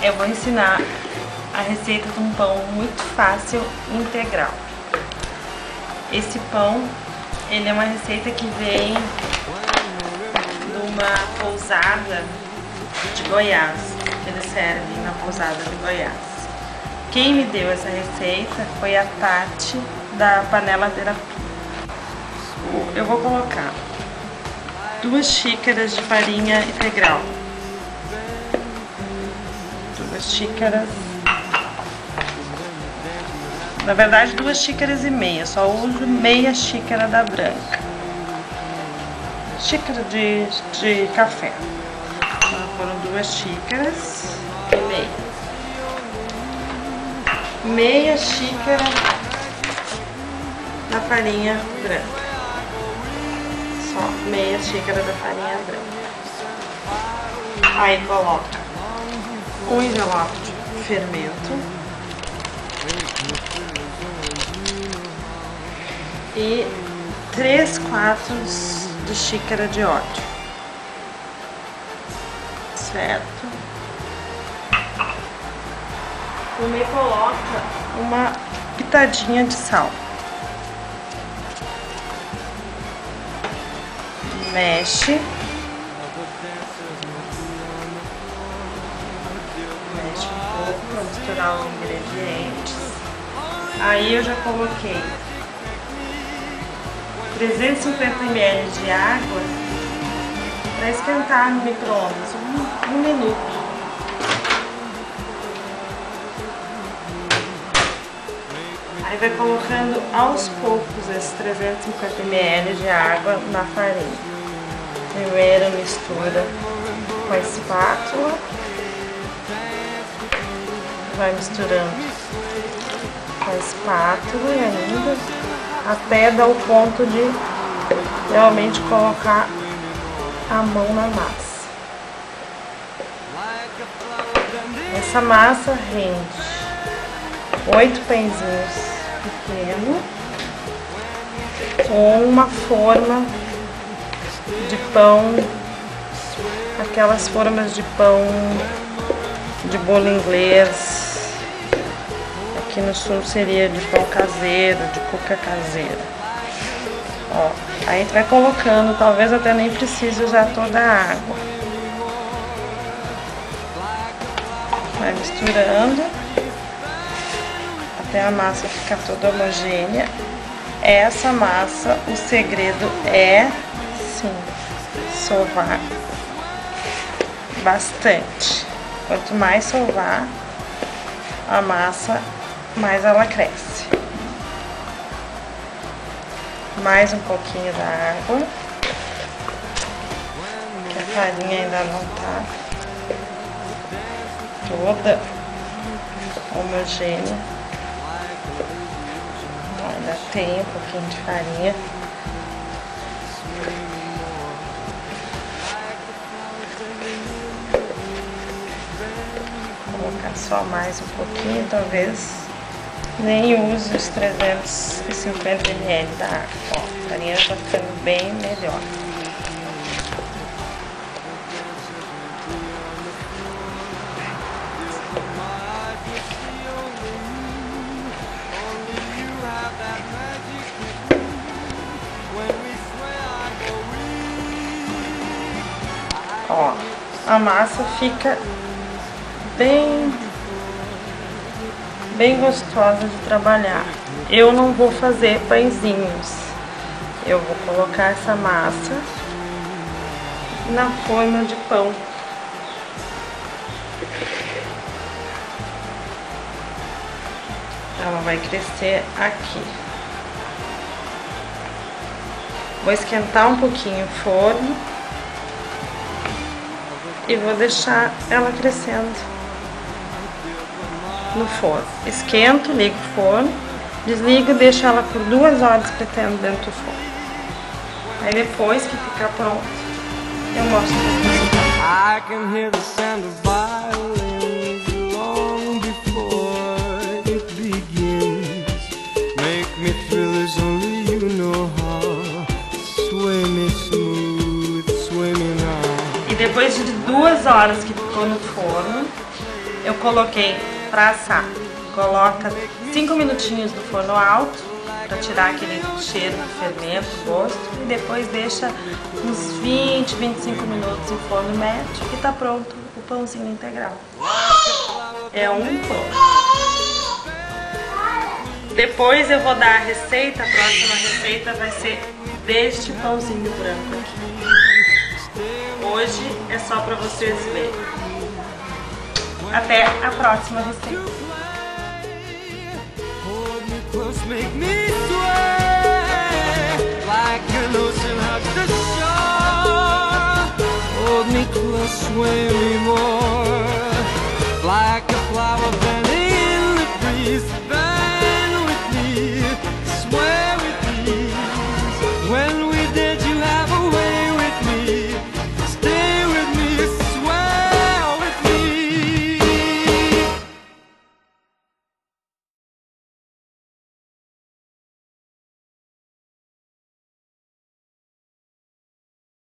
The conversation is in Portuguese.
eu vou ensinar a receita de um pão muito fácil integral. Esse pão, ele é uma receita que vem de uma pousada de Goiás. Ele serve na pousada de Goiás. Quem me deu essa receita foi a Tati da Panela Terapia. Eu vou colocar 2 xícaras de farinha integral. 2 xícaras. Na verdade, 2 xícaras e meia. Só uso meia xícara da branca. Xícara de café. Então, foram 2 xícaras e meia. Meia xícara da farinha branca. Só meia xícara da farinha branca. Aí coloca 1 envelope de fermento e 3/4 de xícara de óleo, certo? E me coloca uma pitadinha de sal. Mexe. Mexe um pouco para misturar os ingredientes. Aí eu já coloquei 350 ml de água para esquentar no micro-ondas, um minuto. Aí vai colocando aos poucos esses 350 ml de água na farinha. Primeiro mistura com a espátula, vai misturando com a espátula ainda, até dar o ponto de realmente colocar a mão na massa. Essa massa rende 8 pãezinhos pequenos com uma forma de pão, aquelas formas de pão de bolo inglês. Aqui no sul seria de pão caseiro, de cuca caseira. Ó, aí a gente vai colocando, talvez até nem precise usar toda a água. Vai misturando até a massa ficar toda homogênea. Essa massa, o segredo é, sim, sovar bastante. Quanto mais sovar a massa, mais ela cresce. Mais um pouquinho da água, que a farinha ainda não tá toda homogênea. Ainda tem um pouquinho de farinha. Vou colocar só mais um pouquinho, talvez nem use os 350 ml da água. Ó, a farinha já tá ficando bem melhor. Ó, a massa fica bem gostosa de trabalhar. Eu não vou fazer pãezinhos. Eu vou colocar essa massa na forma de pão. Ela vai crescer aqui. Vou esquentar um pouquinho o forno e vou deixar ela crescendo no forno. Esquento, ligo o forno, desligo e deixo ela por 2 horas espetando dentro do forno. Aí depois que ficar pronto, eu mostro pra vocês. I can hear the sound of violins long before it begins. Make me thrill as only you know how. Sway me smooth, sway me now. E depois de 2 horas que ficou no forno, eu coloquei para assar. Coloca 5 minutinhos no forno alto para tirar aquele cheiro do fermento, gosto, e depois deixa uns 20, 25 minutos em forno médio e tá pronto o pãozinho integral. É um pão. Depois eu vou dar a receita, a próxima receita vai ser deste pãozinho branco aqui. Hoje é só para vocês verem. Até a próxima receita. Make me swear like an ocean hugs the shore. Hold me close, sway me more.